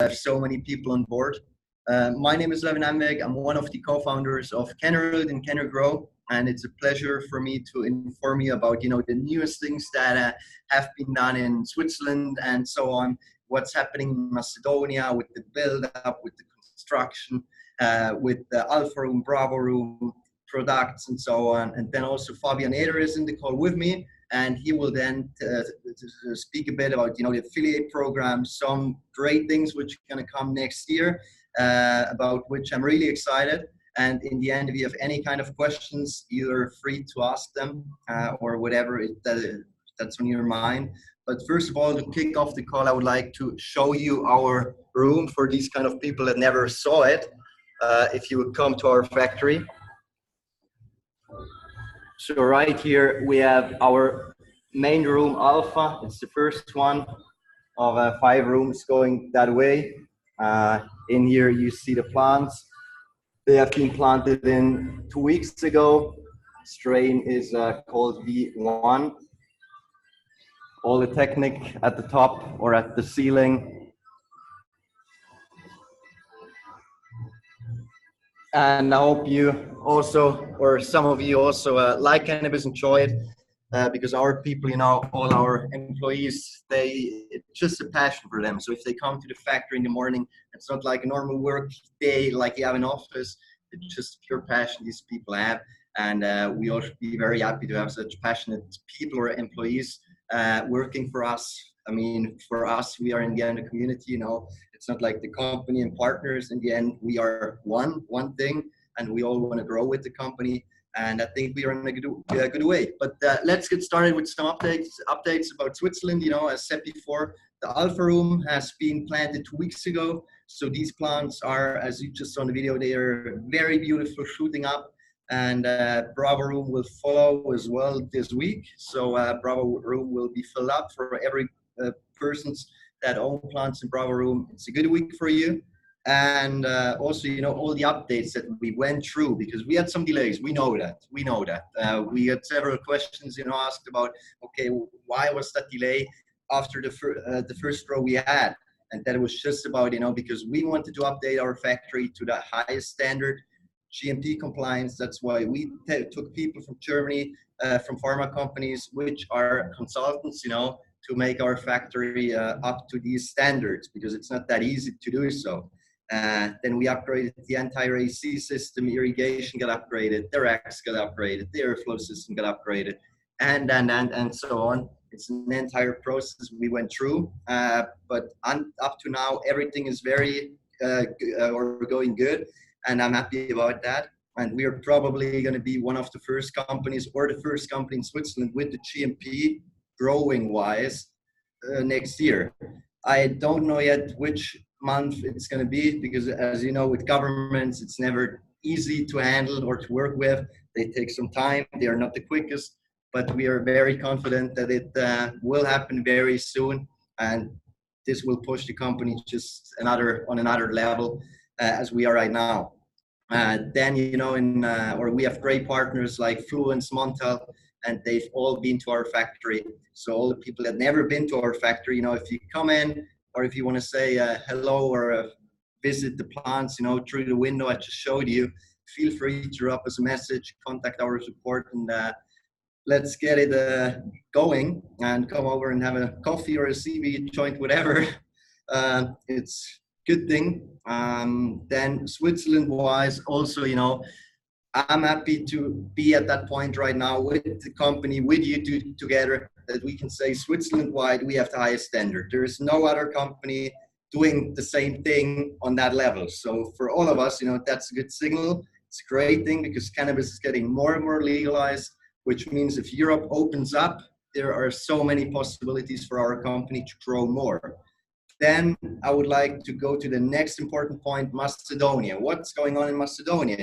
have so many people on board. My name is Levin Amweg. I'm one of the co-founders of Cannerald and Cannergrow, and it's a pleasure for me to inform you about the newest things that have been done in Switzerland and so on. What's happening in Macedonia with the build-up, with the construction, with the Alpha Room, Bravo Room products, and so on. And then also Fabian Eder is in the call with me, and he will then speak a bit about the affiliate program, some great things which are going to come next year, about which I'm really excited. And in the end, if you have any kind of questions, you're free to ask them or whatever that's on your mind. But first of all, to kick off the call, I would like to show you our room for these kind of people that never saw it. If you would come to our factory. So right here, we have our main room, Alpha. It's the first one of 5 rooms going that way. In here, you see the plants. They have been planted in 2 weeks ago. Strain is called V1. All the technique at the top or at the ceiling. And I hope you also, or some of you also like cannabis, enjoy it. Because our people, all our employees, it's just a passion for them. So if they come to the factory in the morning, it's not like a normal work day like you have in office. It's just pure passion these people have. And we ought to be very happy to have such passionate people or employees working for us. I mean, for us, we are in the end a community, It's not like the company and partners. In the end, we are one thing, and we all want to grow with the company. And I think we are in a good way. But let's get started with some updates about Switzerland. As said before, the Alpha Room has been planted 2 weeks ago. So these plants are, as you just saw in the video, they are very beautiful, shooting up. And Bravo Room will follow as well this week. So Bravo Room will be filled up for every persons that own plants in Bravo Room. It's a good week for you. And also, all the updates that we went through, because we had some delays. We know that. We had several questions, asked about, okay, why was that delay after the first row we had? And that was just about, because we wanted to update our factory to the highest standard, GMP compliance. That's why we took people from Germany, from pharma companies, which are consultants, to make our factory up to these standards, because it's not that easy to do so. Then we upgraded the entire AC system, irrigation got upgraded, the racks got upgraded, the airflow system got upgraded, and so on. It's an entire process we went through, but up to now, everything is very going good, and I'm happy about that. And we are probably going to be one of the first companies, or the first company in Switzerland with the GMP growing wise next year. I don't know yet which month it's going to be, because as you know, with governments, it's never easy to handle or to work with. They take some time. They are not the quickest, but we are very confident that it will happen very soon, and this will push the company just on another level as we are right now. Then we have great partners like Fluence, Montel, and they've all been to our factory. So all the people that never been to our factory, if you come in, or if you want to say hello or visit the plants, through the window I just showed you, feel free to drop us a message, contact our support, and let's get it going, and come over and have a coffee or a CB joint, whatever. It's a good thing. Then Switzerland-wise, also, I'm happy to be at that point right now with the company, with you two together, that we can say Switzerland-wide, we have the highest standard. There is no other company doing the same thing on that level. So for all of us, that's a good signal. It's a great thing, because cannabis is getting more and more legalized, which means if Europe opens up, there are so many possibilities for our company to grow more. Then I would like to go to the next important point, Macedonia. What's going on in Macedonia,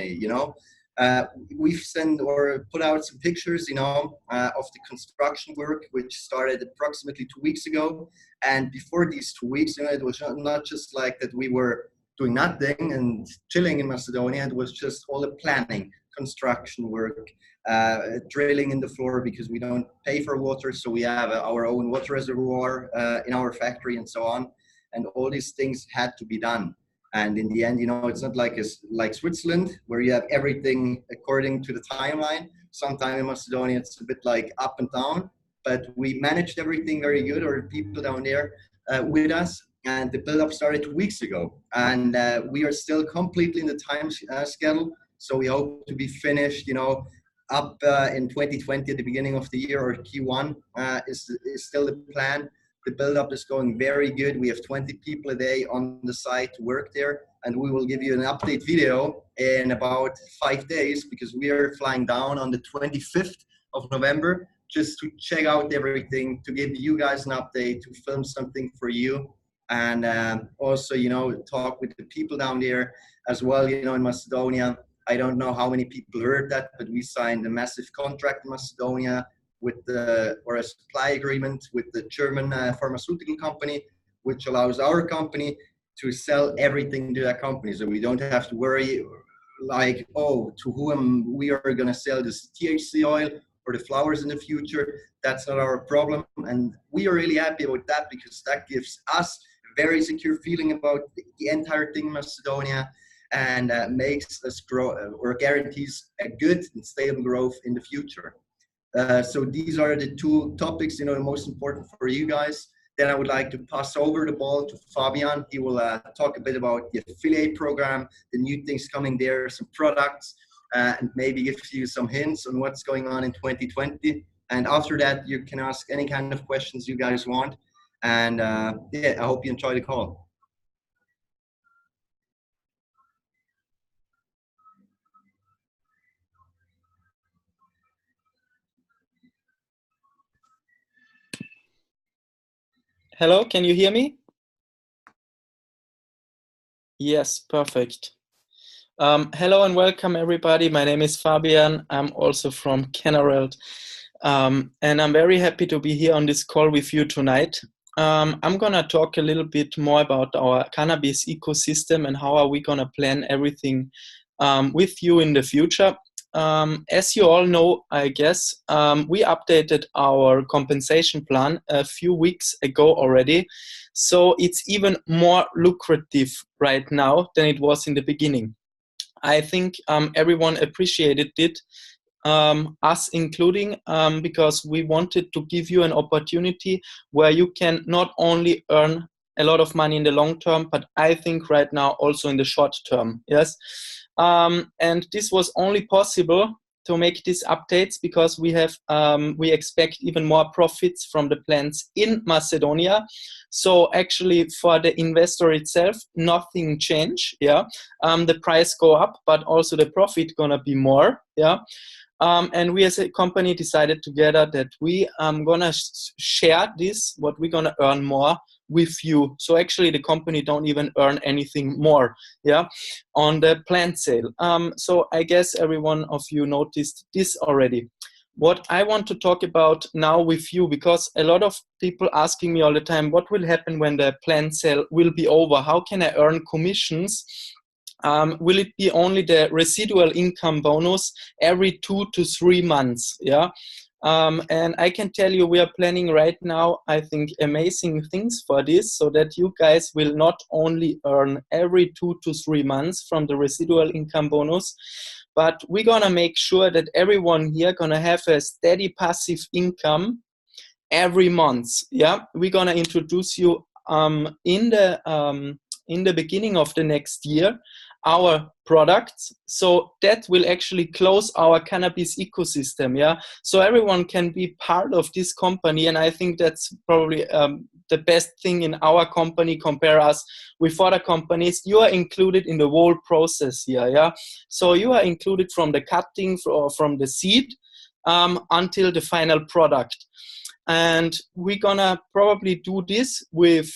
We've sent or put out some pictures, of the construction work, which started approximately 2 weeks ago. And before these 2 weeks, it was not just like that we were doing nothing and chilling in Macedonia. It was just all the planning, construction work, drilling in the floor, because we don't pay for water. So we have our own water reservoir in our factory and so on. and all these things had to be done. And in the end, you know, it's not like Switzerland where you have everything according to the timeline. Sometimes in Macedonia, it's a bit like up and down, but we managed everything very good, or people down there with us. And the build-up started 2 weeks ago. And we are still completely in the time schedule. So we hope to be finished, you know, up in 2020 at the beginning of the year, or Q1 is still the plan. The build-up is going very good. We have 20 people a day on the site to work there, and we will give you an update video in about 5 days, because we are flying down on the 25th of November just to check out everything, to give you guys an update, to film something for you, and also, you know, talk with the people down there as well. You know, in Macedonia, I don't know how many people heard that, but we signed a massive contract in Macedonia with or a supply agreement with the German pharmaceutical company, which allows our company to sell everything to that company. So we don't have to worry like, oh, to whom we are going to sell this THC oil or the flowers in the future. That's not our problem. And we are really happy about that, because that gives us a very secure feeling about the entire thing in Macedonia, and makes us grow, or guarantees a good and stable growth in the future. So these are the two topics, you know, the most important for you guys. Then I would like to pass over the ball to Fabian. He will talk a bit about the affiliate program, the new things coming there, some products, and maybe give you some hints on what's going on in 2020. And after that, you can ask any kind of questions you guys want. And yeah, I hope you enjoy the call. Hello, can you hear me? Yes, perfect. Hello and welcome everybody. My name is Fabian. I'm also from Cannerald. And I'm very happy to be here on this call with you tonight. I'm gonna talk a little bit more about our cannabis ecosystem and how are we gonna plan everything with you in the future. As you all know, I guess, we updated our compensation plan a few weeks ago already. So it's even more lucrative right now than it was in the beginning. I think everyone appreciated it, us including, because we wanted to give you an opportunity where you can not only earn a lot of money in the long term, but I think right now also in the short term. Yes. And this was only possible to make these updates because we expect even more profits from the plants in Macedonia. So actually for the investor itself, nothing changed. Yeah, the price go up, but also the profit gonna be more. Yeah. And we as a company decided together that we gonna share this, what we're gonna earn more with you. So actually the company don't even earn anything more, yeah, on the plant sale. So I guess every one of you noticed this already. What I want to talk about now with you, because a lot of people asking me all the time, what will happen when the plant sale will be over? How can I earn commissions? Will it be only the residual income bonus every 2 to 3 months? Yeah. And I can tell you we are planning right now, I think, amazing things for this, so that you guys will not only earn every 2 to 3 months from the residual income bonus, but we're gonna make sure that everyone here gonna have a steady passive income every month. Yeah, we're gonna introduce you in the beginning of the next year our products, so that will actually close our cannabis ecosystem. Yeah, so everyone can be part of this company, and I think that's probably the best thing in our company. Compare us with other companies, you are included in the whole process here. Yeah, so you are included from the cutting or from the seed until the final product. And we're gonna probably do this with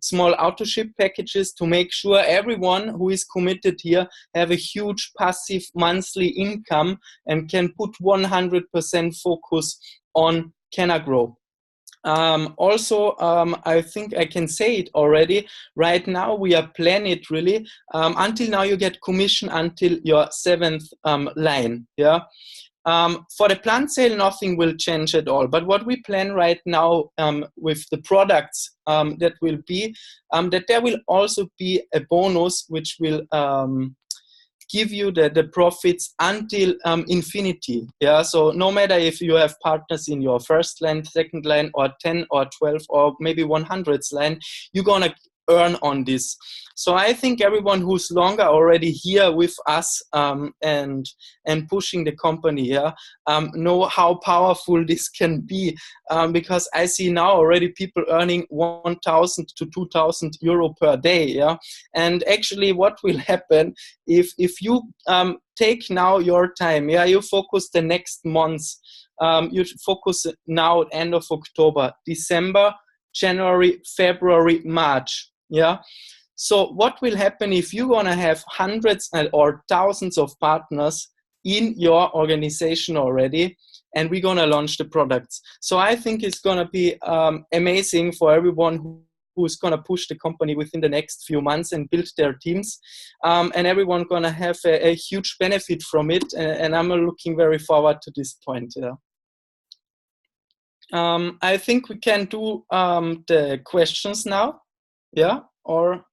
small auto ship packages to make sure everyone who is committed here have a huge passive monthly income and can put 100% focus on Cannergrow. Also, I think I can say it already. Right now, we are planning it really. Until now, you get commission until your 7th line. Yeah. For the plant sale, nothing will change at all. But what we plan right now with the products that will be that there will also be a bonus which will give you the profits until infinity. Yeah. So no matter if you have partners in your first line, second line, or 10 or 12 or maybe 100th line, you're gonna earn on this. So I think everyone who's longer already here with us and pushing the company, yeah, know how powerful this can be, because I see now already people earning 1,000 to 2,000 euro per day, yeah. And actually, what will happen if you take now your time, yeah, you focus the next months, you focus now end of October, December, January, February, March. Yeah. So what will happen if you're going to have hundreds or thousands of partners in your organization already, and we're going to launch the products? So I think it's going to be amazing for everyone who's going to push the company within the next few months and build their teams. And everyone going to have a huge benefit from it. And I'm looking very forward to this point. Yeah. I think we can do the questions now. Yeah, or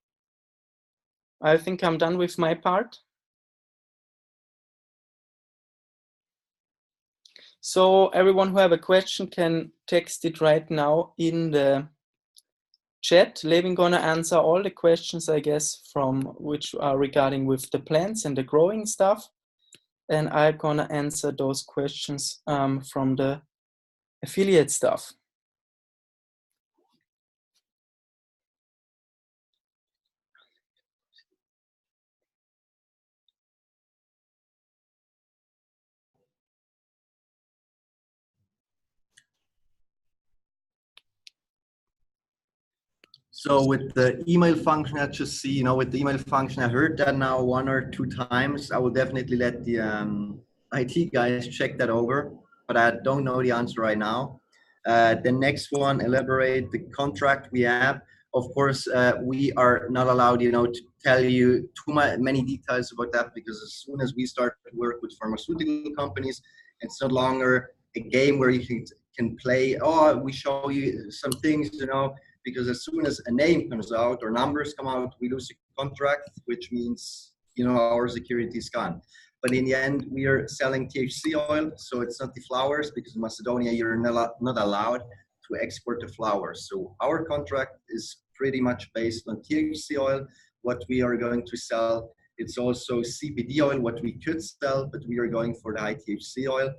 I think I'm done with my part. So everyone who have a question can text it right now in the chat. Levin gonna answer all the questions, I guess, from which are regarding with the plants and the growing stuff. And I'm gonna answer those questions from the affiliate stuff. So with the email function, I just see, with the email function, I heard that now 1 or 2 times. I will definitely let the IT guys check that over, but I don't know the answer right now. The next one, elaborate the contract we have. Of course, we are not allowed, to tell you too many details about that, because as soon as we start to work with pharmaceutical companies, it's no longer a game where you can play, oh, we show you some things, because as soon as a name comes out or numbers come out, we lose a contract, which means, our security is gone. But in the end, we are selling THC oil, so it's not the flowers, because in Macedonia, you're not allowed to export the flowers. So our contract is pretty much based on THC oil, what we are going to sell. It's also CBD oil, what we could sell, but we are going for the high THC oil.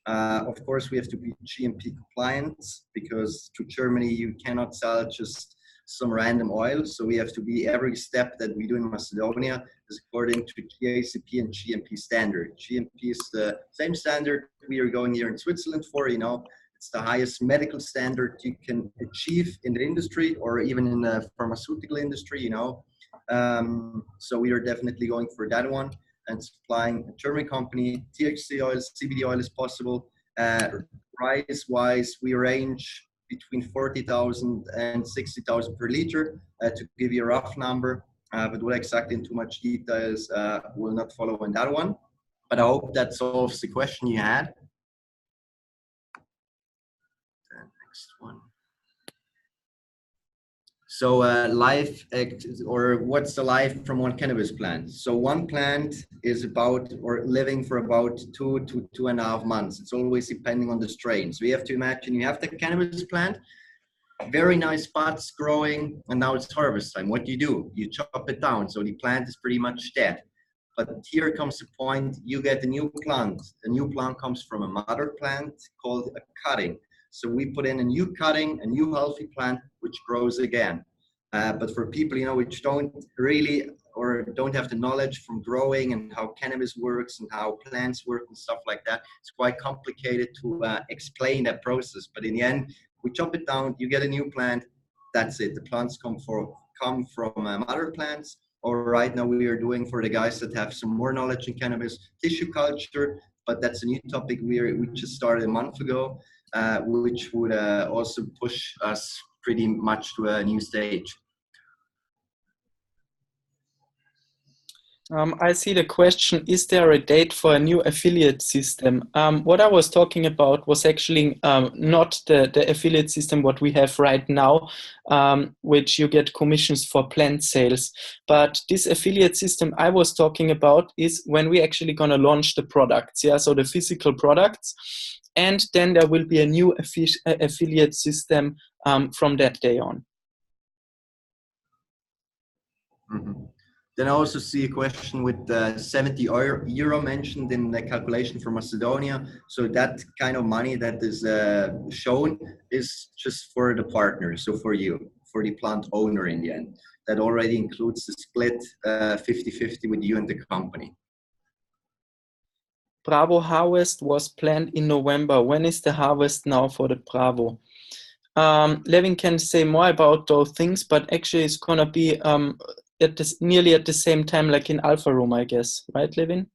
Of course, we have to be GMP compliant, because to Germany, you cannot sell just some random oil. So we have to be, every step that we do in Macedonia is according to GACP and GMP standard. GMP is the same standard we are going here in Switzerland for, it's the highest medical standard you can achieve in the industry, or even in the pharmaceutical industry, so we are definitely going for that one, and supplying a German company. THC oil, CBD oil is possible. Price-wise, we range between 40,000 and 60,000 per liter, to give you a rough number. But what exactly in too much details will not follow on that one. But I hope that solves the question you had. The next one. So life, or what's the life from one cannabis plant? So one plant is about, or living for about 2 to 2.5 months. It's always depending on the strain. So you have to imagine you have the cannabis plant, very nice buds growing, and now it's harvest time. What do? You chop it down. So the plant is pretty much dead. But here comes the point, you get a new plant. A new plant comes from a mother plant called a cutting. So we put in a new cutting, a new healthy plant, which grows again. But for people, which don't really, or don't have the knowledge from growing and how cannabis works and how plants work and stuff like that, it's quite complicated to explain that process. But in the end, we chop it down, you get a new plant, that's it. The plants come from mother plants. Or right now we are doing, for the guys that have some more knowledge in cannabis, tissue culture, but that's a new topic we just started a month ago, which would also push us pretty much to a new stage. I see the question, is there a date for a new affiliate system? What I was talking about was actually not the affiliate system what we have right now, which you get commissions for plant sales. But this affiliate system I was talking about is when we actually going to launch the products, yeah, so the physical products. And then there will be a new affiliate system from that day on. Mm-hmm. Then I also see a question with 70 euro mentioned in the calculation for Macedonia. So that kind of money that is shown is just for the partner, so for you, for the plant owner in the end. That already includes the split 50-50 with you and the company. Bravo harvest was planned in November. When is the harvest now for the Bravo? Levin can say more about those things, but actually it's going to be nearly at the same time like in Alpha Room, I guess. Right, Levin?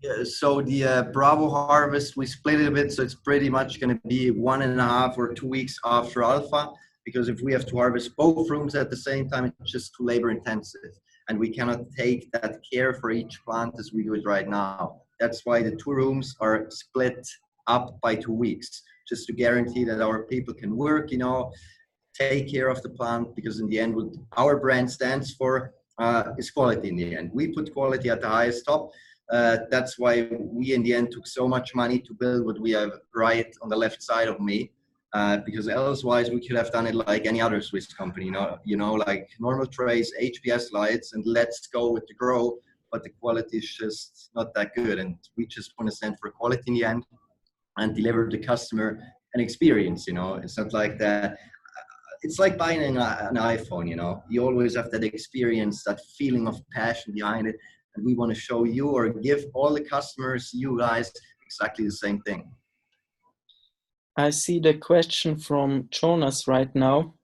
Yeah, so the Bravo harvest, we split it a bit. So it's pretty much going to be 1.5 or 2 weeks after Alpha, because if we have to harvest both rooms at the same time, it's just too labor intensive. And we cannot take that care for each plant as we do it right now. That's why the 2 rooms are split up by 2 weeks, just to guarantee that our people can work, take care of the plant, because in the end, what our brand stands for is quality in the end. We put quality at the highest top. That's why we in the end took so much money to build what we have right on the left side of me, because elsewise we could have done it like any other Swiss company, like normal trays, HPS lights, and let's go with the grow, but the quality is just not that good. And we just want to stand for quality in the end and deliver the customer an experience. It's not like that. It's like buying an iPhone, you always have that experience, that feeling of passion behind it. And we want to show you or give all the customers, you guys, exactly the same thing. I see the question from Jonas right now.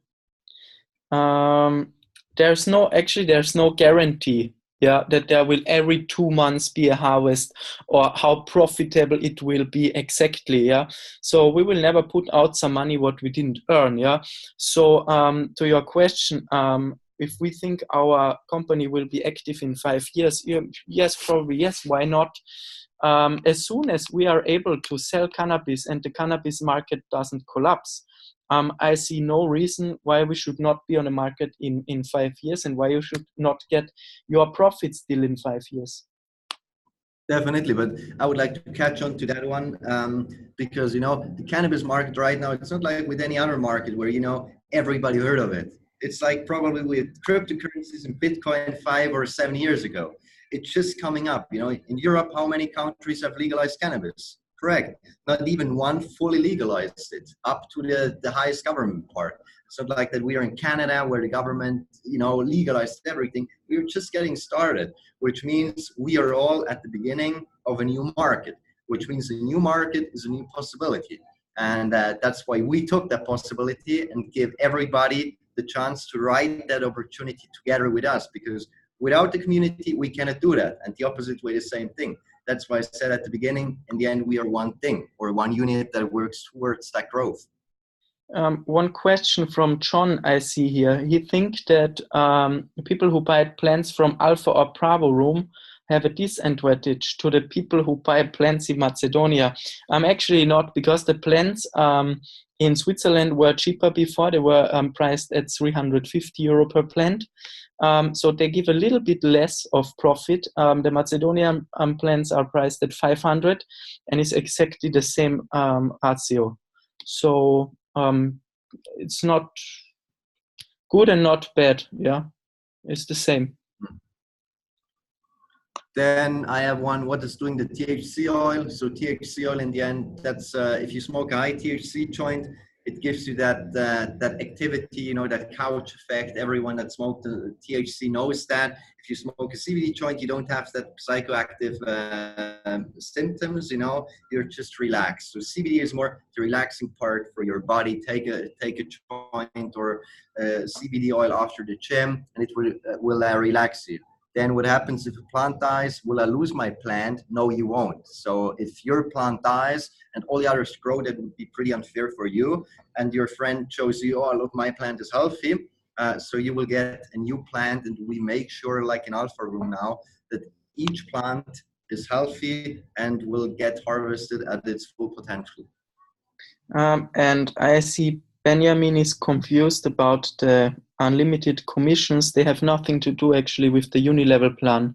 There's no guarantee, yeah, that there will every 2 months be a harvest or how profitable it will be exactly, yeah. So we will never put out some money what we didn't earn, yeah. So to your question, if we think our company will be active in 5 years, yes, probably yes, why not? As soon as we are able to sell cannabis and the cannabis market doesn't collapse, I see no reason why we should not be on the market in 5 years and why you should not get your profits still in 5 years. Definitely, but I would like to catch on to that one because, the cannabis market right now, it's not like with any other market where, everybody heard of it. It's like probably with cryptocurrencies and Bitcoin 5 or 7 years ago. It's just coming up. In Europe, how many countries have legalized cannabis? Correct. Not even one fully legalized it, up to the highest government part. It's not like that we are in Canada where the government, legalized everything. We're just getting started, which means we are all at the beginning of a new market, which means a new market is a new possibility. And that's why we took that possibility and give everybody the chance to ride that opportunity together with us, because without the community, we cannot do that. And the opposite way, the same thing. That's why I said at the beginning, in the end, we are one thing or one unit that works towards that growth. One question from John I see here. He thinks that people who buy plants from Alpha or Bravo Room have a disadvantage to the people who buy plants in Macedonia. Actually not, because the plants in Switzerland were cheaper before. They were priced at 350 euro per plant. So they give a little bit less of profit. The Macedonian plants are priced at 500 and it's exactly the same ratio. So it's not good and not bad. Yeah, it's the same. Then I have one, what is doing the THC oil? So THC oil in the end, that's if you smoke a high THC joint, it gives you that activity, that couch effect. Everyone that smoked the THC knows that. If you smoke a CBD joint, you don't have that psychoactive symptoms, you're just relaxed. So CBD is more the relaxing part for your body. Take a joint or CBD oil after the gym, and it will relax you. Then what happens if a plant dies? Will I lose my plant? No, you won't. So if your plant dies and all the others grow, that would be pretty unfair for you. And your friend shows you, oh, look, my plant is healthy. So you will get a new plant, and we make sure, like in Alpha Room now, that each plant is healthy and will get harvested at its full potential. And I see Benjamin is confused about the unlimited commissions. They have nothing to do actually with the uni-level plan.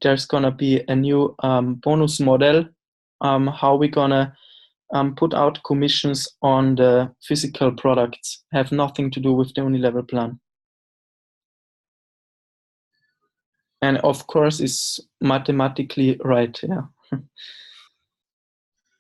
There's gonna be a new bonus model. How we gonna put out commissions on the physical products have nothing to do with the uni-level plan. And of course, it's mathematically right, yeah.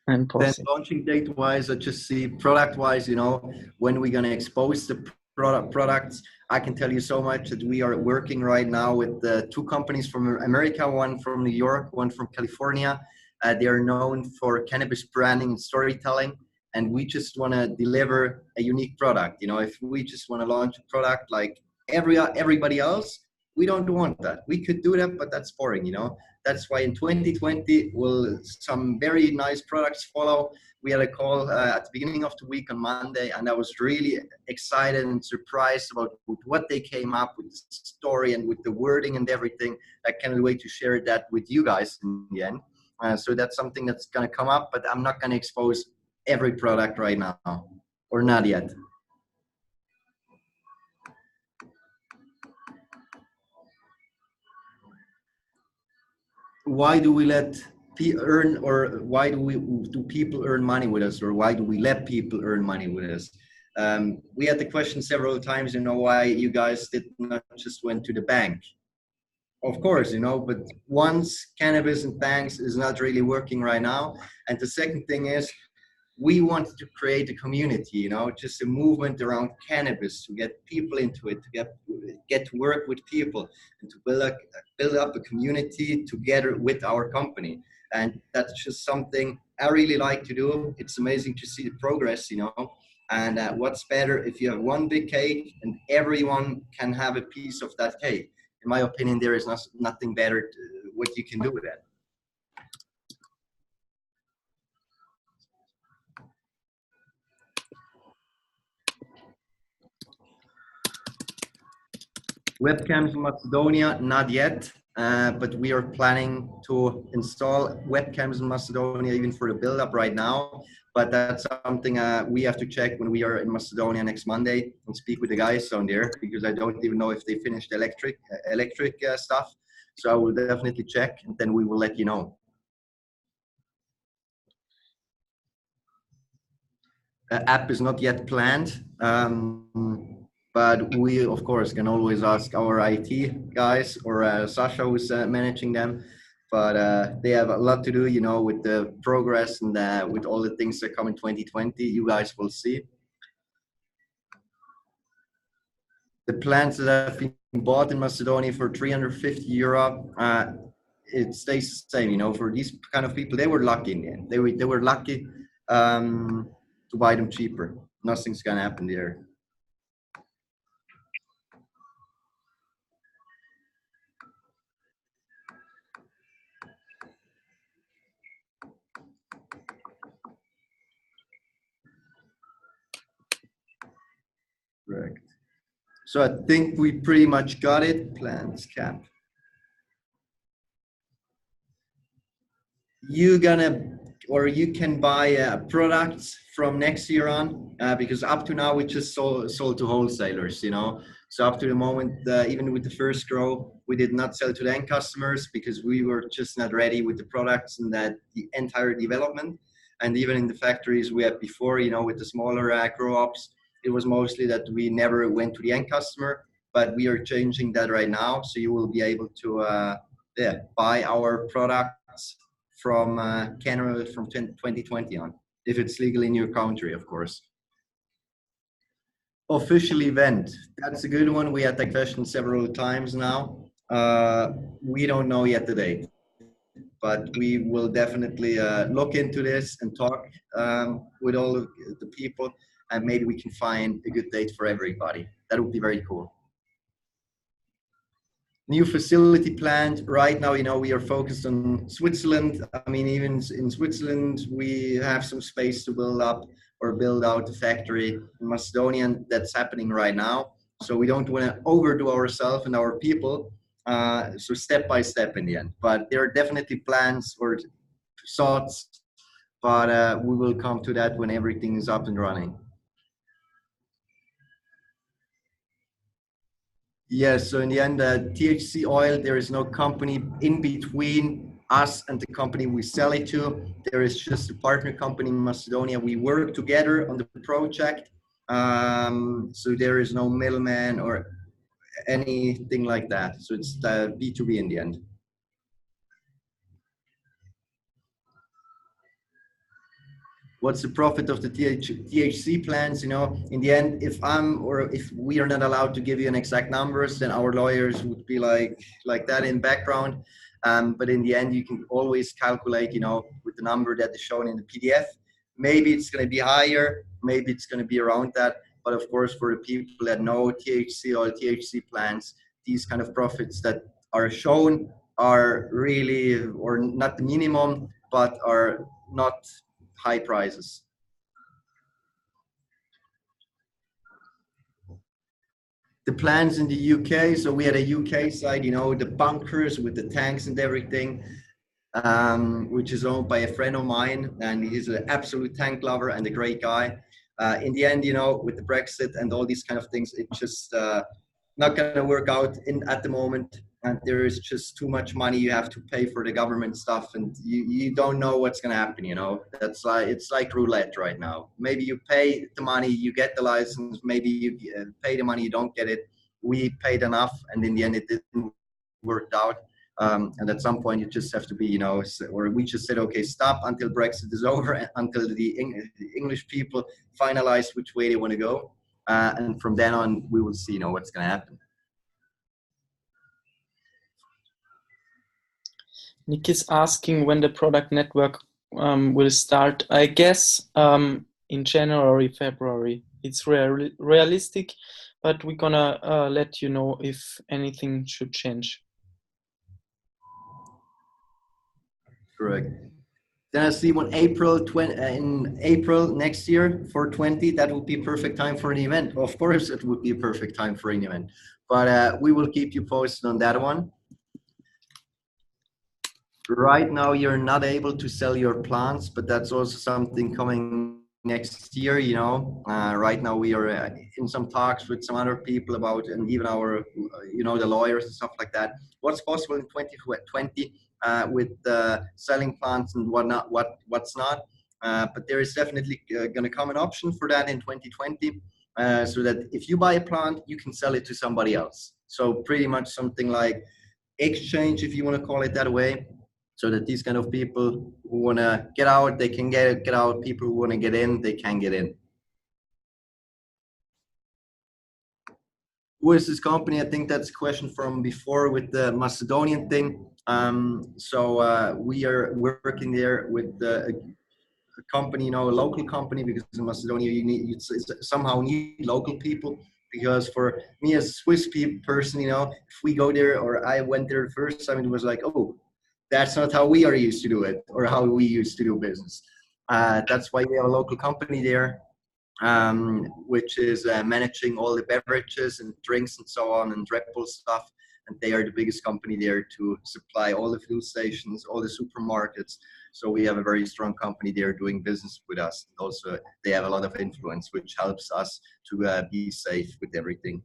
And then possible. launching date wise, I just see product wise, you know, when we're going to expose the products. I can tell you so much that we are working right now with two companies from America, one from New York, one from California. They are known for cannabis branding and storytelling, and we just want to deliver a unique product. You know, if we just want to launch a product like everybody else, we don't want that. We could do that, but that's boring, you know. That's why in 2020 will some very nice products follow. We had a call at the beginning of the week on Monday, and I was really excited and surprised about what they came up with, the story and with the wording and everything. I can't wait to share that with you guys in the end. So that's something that's going to come up, but I'm not going to expose every product right now, or not yet. Why do we let earn, or why do people earn money with us, or why do we let people earn money with us? We had the question several times, you know, why you guys did not just went to the bank. Of course, you know, but once cannabis and banks is not really working right now. And the second thing is, we wanted to create a community, you know, just a movement around cannabis to get people into it, to get to work with people, and to build up a community together with our company. And that's just something I really like to do. It's amazing to see the progress, you know. And what's better if you have one big cake and everyone can have a piece of that cake? In my opinion, there is nothing better what you can do with that. Webcams in Macedonia, not yet, but we are planning to install webcams in Macedonia even for the build-up right now. But that's something we have to check when we are in Macedonia next Monday and speak with the guys down there, because I don't even know if they finished electric stuff. So I will definitely check, and then we will let you know. App is not yet planned. But we, of course, can always ask our IT guys, or Sasha, who's managing them. But they have a lot to do, you know, with the progress and with all the things that come in 2020. You guys will see. The plants that have been bought in Macedonia for €350, it stays the same, you know. For these kind of people, they were lucky in the end. They were lucky to buy them cheaper. Nothing's gonna happen there. Correct. So I think we pretty much got it. Plans cap. You can buy products from next year on, because up to now we just sold to wholesalers, you know. So up to the moment, even with the first grow, we did not sell to the end customers because we were just not ready with the products and the entire development. And even in the factories we had before, you know, with the smaller grow ups, it was mostly that we never went to the end customer. But we are changing that right now, so you will be able to buy our products from Cannerald from 2020 on, if it's legal in your country, of course. Official event, that's a good one. We had that question several times now. We don't know yet the date, but we will definitely look into this and talk with all of the people, and maybe we can find a good date for everybody. That would be very cool. New facility planned right now. We are focused on Switzerland. I mean, even in Switzerland, we have some space to build up or build out a factory. In Macedonia, that's happening right now. So we don't want to overdo ourselves and our people. So step by step in the end. But there are definitely plans or thoughts, but we will come to that when everything is up and running. Yes, so in the end, THC oil, there is no company in between us and the company we sell it to. There is just a partner company in Macedonia. We work together on the project. So there is no middleman or anything like that. So it's B2B in the end. What's the profit of the THC plants? In the end, if we are not allowed to give you an exact numbers, then our lawyers would be like that in background. But in the end, you can always calculate, with the number that is shown in the PDF. Maybe it's going to be higher, maybe it's going to be around that. But of course, for the people that know THC or THC plants, these kind of profits that are shown are really, or not the minimum, but are not high prices. The plants in the UK, so we had a UK side, the bunkers with the tanks and everything, which is owned by a friend of mine, and he's an absolute tank lover and a great guy. In the end, with the Brexit and all these kind of things, it's just not going to work out at the moment. And there is just too much money you have to pay for the government stuff, and you don't know what's going to happen. It's like roulette right now. Maybe you pay the money, you get the license. Maybe you pay the money, you don't get it. We paid enough, and in the end, it didn't work out. And at some point, you just have to be, or we just said, okay, stop until Brexit is over, until the English people finalize which way they want to go. And from then on, we will see, what's going to happen. Nick is asking when the product network will start. I guess in January, February. It's realistic, but we're gonna let you know if anything should change. Correct. Then I see when in April next year for 20, that would be a perfect time for an event. Of course, it would be a perfect time for an event, but we will keep you posted on that one. Right now, you're not able to sell your plants, but that's also something coming next year. Right now we are in some talks with some other people about, and even our, the lawyers and stuff like that. What's possible in 2020 with selling plants and what's not. But there is definitely going to come an option for that in 2020, so that if you buy a plant, you can sell it to somebody else. So pretty much something like exchange, if you want to call it that way. So that these kind of people who want to get out, they can get out. People who want to get in, they can get in. Who is this company? I think that's a question from before with the Macedonian thing. So we are working there with a company, a local company, because in Macedonia you somehow need local people. Because for me as a Swiss person, if we go there, or I went there the first time, it was like, oh, that's not how we are used to do it, or how we used to do business. That's why we have a local company there, which is managing all the beverages and drinks and so on, and Red Bull stuff. And they are the biggest company there to supply all the fuel stations, all the supermarkets. So we have a very strong company there doing business with us. Also, they have a lot of influence, which helps us to be safe with everything.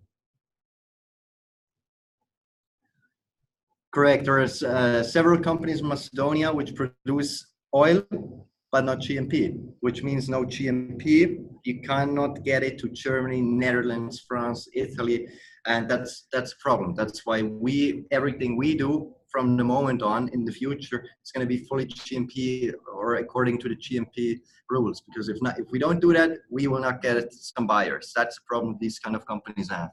Correct. There are several companies in Macedonia which produce oil, but not GMP, which means no GMP. You cannot get it to Germany, Netherlands, France, Italy, and that's a problem. That's why everything we do from the moment on in the future, it's going to be fully GMP or according to the GMP rules. Because if we don't do that, we will not get some buyers. That's the problem these kind of companies have.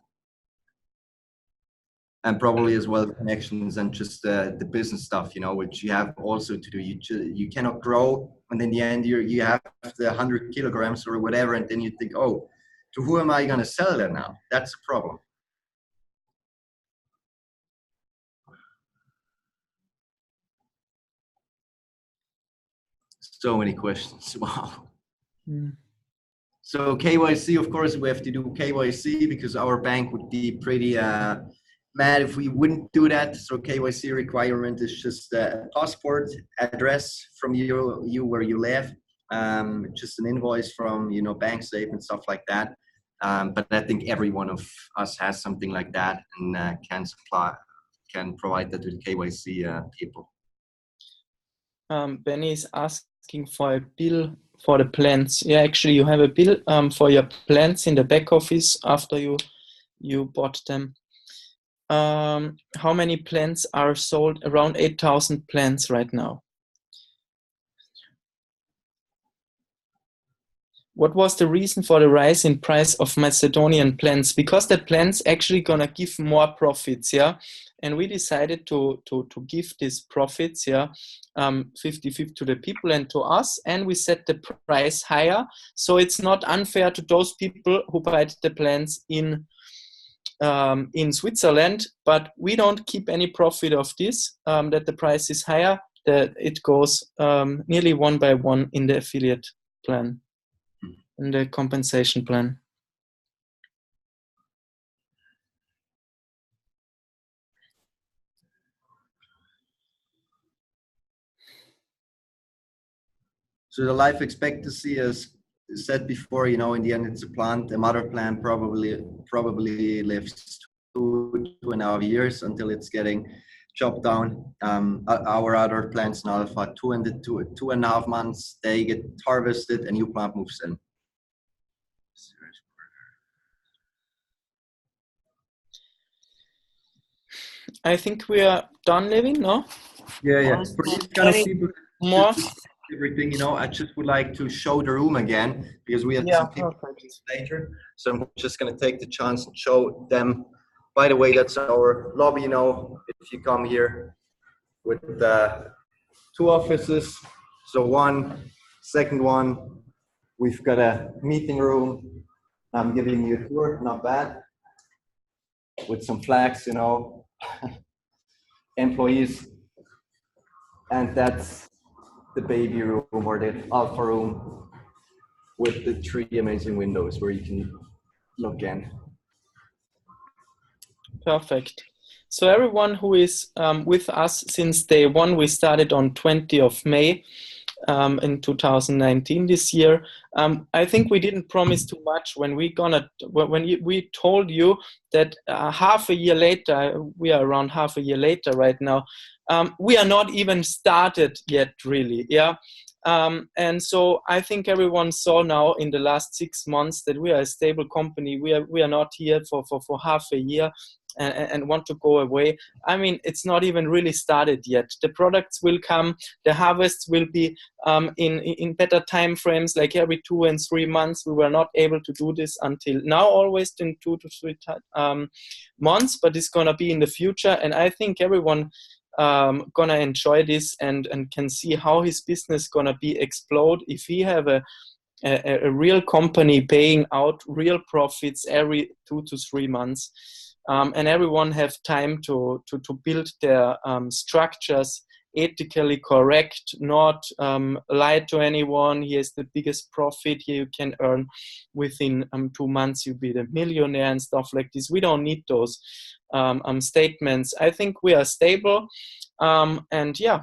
And probably as well connections and just the business stuff, which you have also to do. You cannot grow, and in the end you have the 100 kilograms or whatever, and then you think, oh, to who am I going to sell that now? That's a problem. So many questions. Wow. Mm. So KYC, of course, we have to do KYC because our bank would be pretty mad if we wouldn't do that. So KYC requirement is just a passport address from you where you live, just an invoice from bank statement, stuff like that. But I think every one of us has something like that and can provide that to the KYC people. Benny is asking for a bill for the plants. Yeah, actually, you have a bill for your plants in the back office after you bought them. How many plants are sold? Around 8,000 plants right now. What was the reason for the rise in price of Macedonian plants? Because the plants actually gonna give more profits, yeah. And we decided to give these profits, yeah, 50-50 to the people and to us, and we set the price higher. So it's not unfair to those people who buy the plants in Switzerland, but we don't keep any profit of this, that the price is higher, that it goes nearly 1 by 1 in the affiliate plan, in the compensation plan. So the life expectancy, as said before, in the end it's a plant. A mother plant probably lives 2.5 years until it's getting chopped down. Our other plants now for 2.5 months, they get harvested, a new plant moves in. I think we are done, Levin, no? Yeah. For these kind of people, more? everything, I just would like to show the room again because we have some people later. So I'm just going to take the chance and show them. By the way, that's our lobby, if you come here with 2 offices. So second one, we've got a meeting room. I'm giving you a tour, not bad, with some flags, employees. And that's the baby room or the alpha room with the 3 amazing windows where you can look in. Perfect. So everyone who is with us since day one, we started on 20th of May in 2019 this year. I think we didn't promise too much when we told you that half a year later, we are around half a year later right now, we are not even started yet really, yeah. And so I think everyone saw now in the last 6 months that we are a stable company. We are not here for half a year and want to go away. I mean, it's not even really started yet. The products will come, the harvests will be in better time frames, like every 2 and 3 months. We were not able to do this until now, always in 2 to 3 months, but it's gonna be in the future. And I think everyone gonna enjoy this and can see how his business gonna be explode if he have a real company paying out real profits every 2 to 3 months. And everyone have time to build their structures ethically correct, not lie to anyone. Here's the biggest profit here you can earn within 2 months. You'll be the millionaire and stuff like this. We don't need those statements. I think we are stable, and yeah,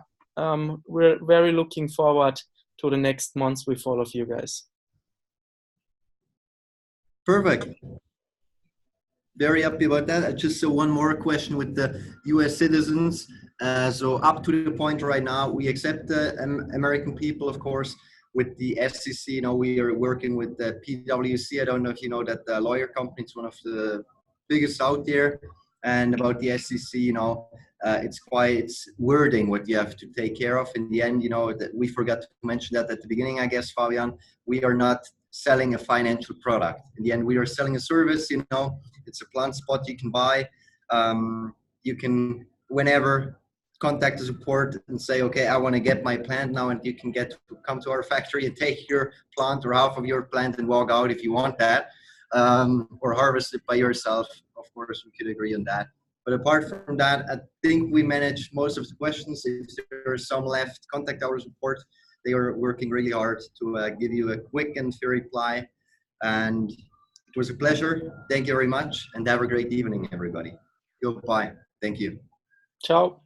we're very looking forward to the next months with all of you guys. Perfect. Very happy about that. Just one more question with the US citizens. So up to the point right now, we accept American people, of course, with the SEC. We are working with the PwC. I don't know if you know that the lawyer company is one of the biggest out there. And about the SEC, it's quite wording what you have to take care of. In the end, that we forgot to mention that at the beginning, I guess, Fabian, we are not selling a financial product. In the end, we are selling a service, it's a plant spot you can buy. You can, whenever, contact the support and say, okay, I want to get my plant now, and you can come to our factory and take your plant or half of your plant and walk out if you want that, or harvest it by yourself. Of course, we could agree on that. But apart from that, I think we managed most of the questions. If there are some left, contact our support. They are working really hard to give you a quick and fair reply. And it was a pleasure. Thank you very much, and have a great evening, everybody. Goodbye. Thank you. Ciao.